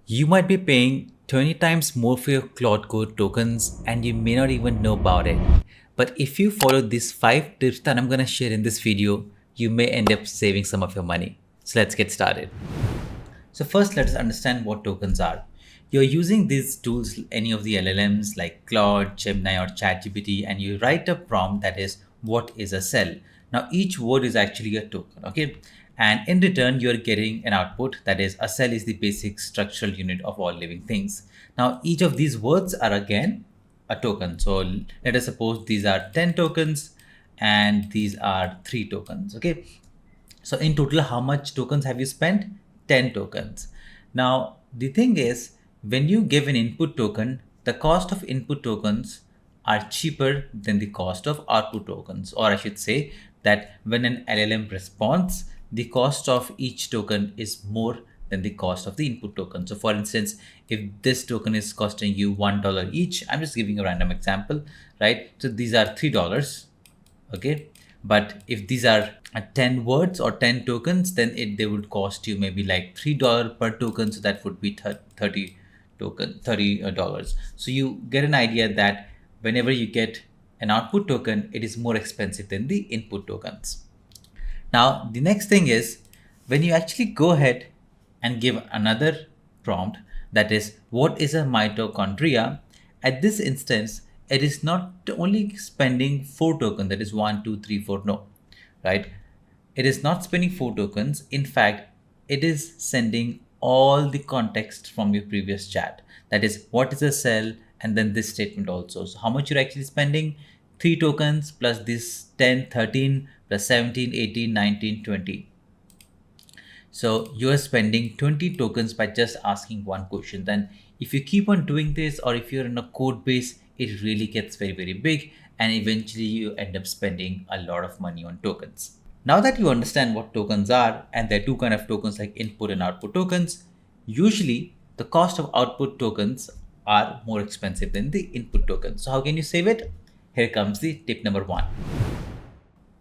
You might be paying 20 times more for your Claude Code tokens and you may not even know about it. But if you follow these 5 tips that I'm going to share in this video, you may end up saving some of your money. So let's get started. So first, let us understand what tokens are. You're using these tools, any of the LLMs like Claude, Gemini, or ChatGPT, and you write a prompt that is, what is a cell? Now, each word is actually a token, okay? And in return, you're getting an output that is, a cell is the basic structural unit of all living things. Now, each of these words are again a token. So let us suppose these are 10 tokens and these are 3 tokens, okay? So in total, how much tokens have you spent? 10 tokens. Now, the thing is, when you give an input token, the cost of input tokens are cheaper than the cost of output tokens. Or I should say that when an LLM responds, the cost of each token is more than the cost of the input token. So for instance, if this token is costing you $1 each, I'm just giving a random example, right? So these are $3, okay? But if these are 10 words or 10 tokens, then they would cost you maybe like $3 per token, so that would be 30 dollars. So you get an idea that whenever you get an output token, it is more expensive than the input tokens. Now the next thing is, when you actually go ahead and give another prompt, that is, what is a mitochondria? At this instance, it is not only spending 4 tokens, that is 1, 2, 3, 4, no, right? It is not spending 4 tokens. In fact, it is sending all the context from your previous chat. That is, what is a cell, and then this statement also. So how much you're actually spending? 3 tokens plus this 10, 13 plus 17, 18, 19, 20. So you are spending 20 tokens by just asking one question. Then if you keep on doing this, or if you're in a code base, it really gets very, very big, and eventually you end up spending a lot of money on tokens. Now that you understand what tokens are, and there are two kind of tokens like input and output tokens, usually the cost of output tokens are more expensive than the input tokens. So how can you save it? Here comes the tip number 1.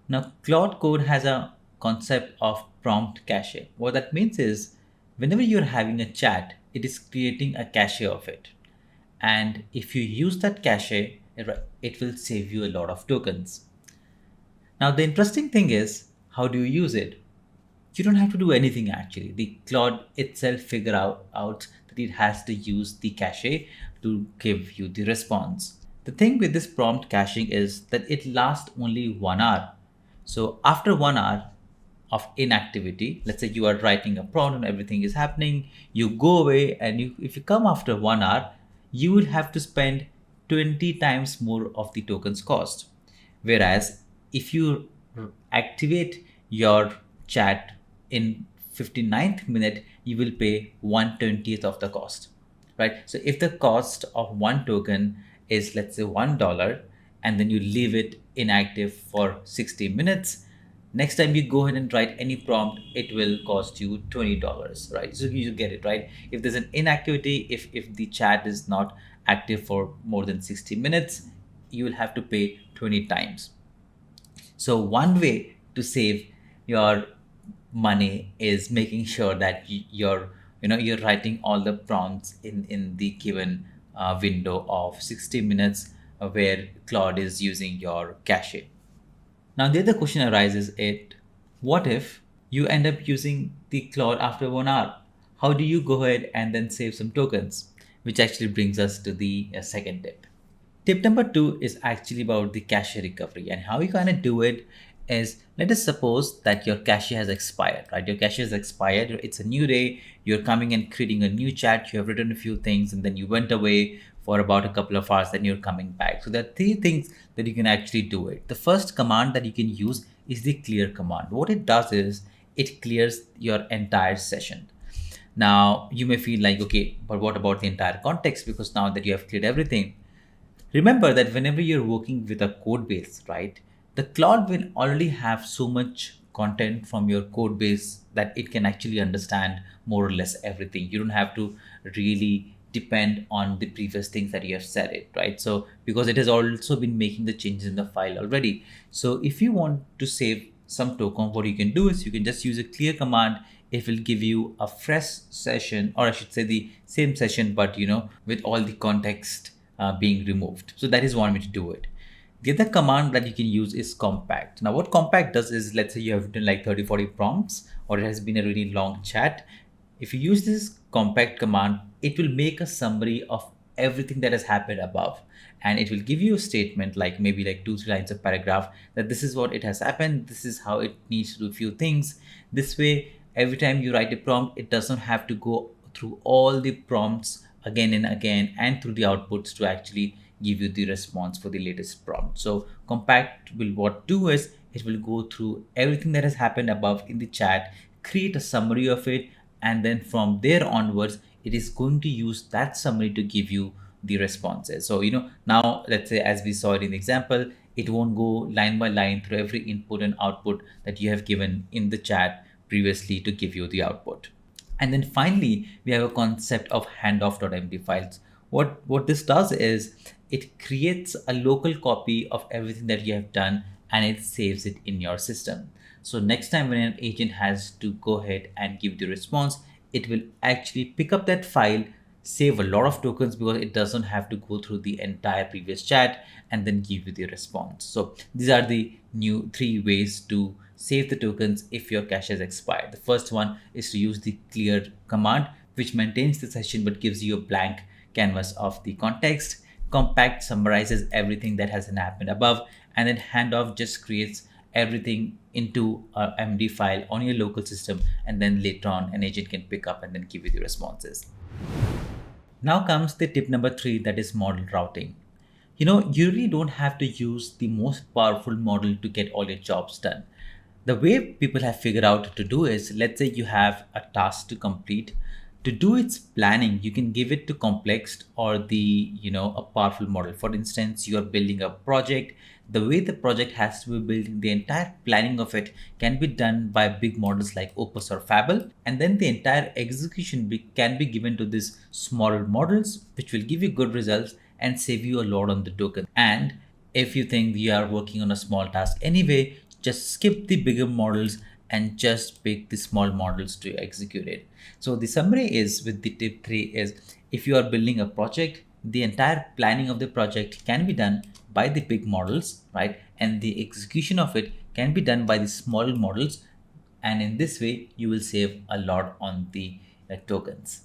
Now, Claude Code has a concept of prompt cache. What that means is, whenever you're having a chat, it is creating a cache of it. And if you use that cache, it will save you a lot of tokens. Now, the interesting thing is, how do you use it? You don't have to do anything actually. The Claude itself out that it has to use the cache to give you the response. The thing with this prompt caching is that it lasts only 1 hour. So after 1 hour of inactivity, let's say you are writing a prompt and everything is happening, you go away, and if you come after 1 hour, you will have to spend 20 times more of the tokens cost. Whereas if you activate your chat in 59th minute, you will pay 1/20th of the cost, right? So if the cost of one token is, let's say, $1, and then you leave it inactive for 60 minutes, next time you go ahead and write any prompt, it will cost you $20, right? So you get it, right? If there's an inactivity, if the chat is not active for more than 60 minutes, you will have to pay 20 times. So one way to save your money is making sure that you're writing all the prompts in the given window of 60 minutes, where Claude is using your cache. Now the other question arises, what if you end up using the Claude after 1 hour? How do you go ahead and then save some tokens? Which actually brings us to the second tip. Tip number 2 is actually about the cache recovery, and how you kind of do it is, let us suppose that your cache has expired, right? Your cache has expired, it's a new day, you're coming and creating a new chat, you have written a few things, and then you went away for about a couple of hours, then you're coming back. So there are 3 things that you can actually do it. The first command that you can use is the clear command. What it does is, it clears your entire session. Now you may feel like, okay, but what about the entire context? Because now that you have cleared everything, remember that whenever you're working with a code base, right, the Claude will already have so much content from your code base that it can actually understand more or less everything. You don't have to really depend on the previous things that you have said it, right? So because it has also been making the changes in the file already. So if you want to save some token, what you can do is you can just use a clear command. it will give you a fresh session, or I should say the same session, but with all the context being removed. So that is one way to do it. The other command that you can use is compact. Now what compact does is, let's say you have written like 30-40 prompts, or it has been a really long chat. If you use this compact command, it will make a summary of everything that has happened above, and it will give you a statement, like maybe like 2-3 lines of paragraph, that this is what it has happened, this is how it needs to do a few things. This way, every time you write a prompt, it doesn't have to go through all the prompts again and again and through the outputs to actually give you the response for the latest prompt. So compact will what do is, it will go through everything that has happened above in the chat, create a summary of it, and then from there onwards, it is going to use that summary to give you the responses. So now let's say, as we saw it in the example, it won't go line by line through every input and output that you have given in the chat previously to give you the output. And then finally, we have a concept of handoff.md files. What this does is, it creates a local copy of everything that you have done, and it saves it in your system. So next time when an agent has to go ahead and give the response, it will actually pick up that file, save a lot of tokens because it doesn't have to go through the entire previous chat, and then give you the response. So these are the new 3 ways to save the tokens if your cache has expired. The first one is to use the clear command, which maintains the session but gives you a blank canvas of the context. Compact summarizes everything that has happened above, and then handoff just creates everything into a MD file on your local system, and then later on an agent can pick up and then give you the responses. Now comes the tip number 3, that is model routing. You really don't have to use the most powerful model to get all your jobs done. The way people have figured out to do is, let's say you have a task to complete. To do its planning, you can give it to complex or a powerful model. For instance, you are building a project. The way the project has to be built, the entire planning of it can be done by big models like Opus or Fable, and then the entire execution can be given to these smaller models, which will give you good results and save you a lot on the token. And if you think you are working on a small task anyway, just skip the bigger models and just pick the small models to execute it. So the summary is, with the tip 3 is, if you are building a project, the entire planning of the project can be done by the big models, right? And the execution of it can be done by the small models. And in this way, you will save a lot on the tokens.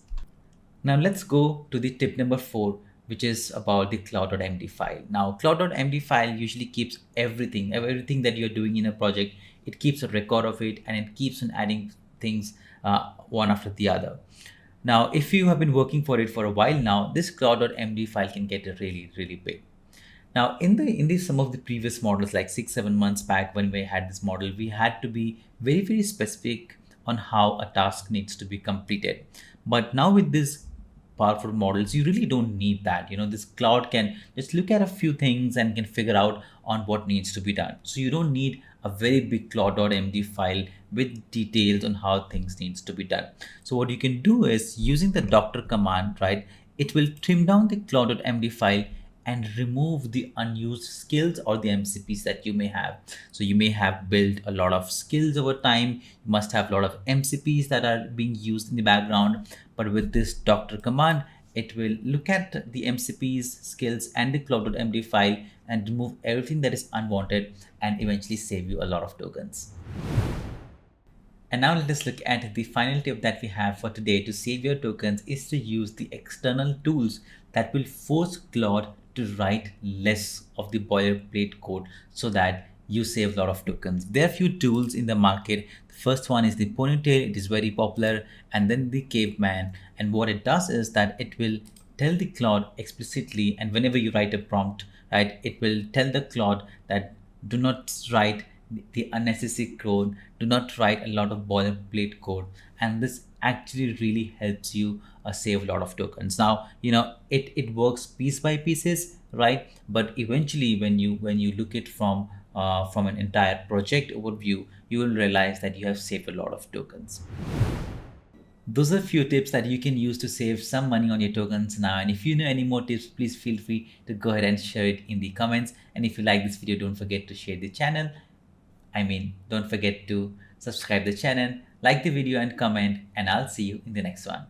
Now let's go to the tip number 4, which is about the Claude.md file. Now Claude.md file usually keeps everything that you're doing in a project. It keeps a record of it, and it keeps on adding things one after the other. Now, if you have been working for it for a while now, this Claude.md file can get really, really big. Now, in some of the previous models, like 6-7 months back when we had this model, we had to be very, very specific on how a task needs to be completed. But now with this powerful models, you really don't need that. This Claude can just look at a few things and can figure out on what needs to be done. So you don't need a very big Claude.md file with details on how things needs to be done. So what you can do is, using the doctor command, right, it will trim down the Claude.md file and remove the unused skills or the MCPs that you may have. So you may have built a lot of skills over time. You must have a lot of MCPs that are being used in the background. But with this doctor command, it will look at the MCPs, skills, and the Claude.md file and remove everything that is unwanted, and eventually save you a lot of tokens. And now let us look at the final tip that we have for today to save your tokens, is to use the external tools that will force Claude to write less of the boilerplate code so that you save a lot of tokens. There are a few tools in the market. The first one is the Ponytail. It is very popular. And then the Caveman. And what it does is that it will tell the Claude explicitly, and whenever you write a prompt, right, it will tell the Claude that do not write the unnecessary code, do not write a lot of boilerplate code. And this actually really helps you save a lot of tokens. Now, it works piece by pieces, right? But eventually when you look at from an entire project overview, you will realize that you have saved a lot of tokens. Those are a few tips that you can use to save some money on your tokens now. And if you know any more tips, please feel free to go ahead and share it in the comments. And if you like this video, don't forget to share the channel. Don't forget to subscribe the channel. Like the video and comment, and I'll see you in the next one.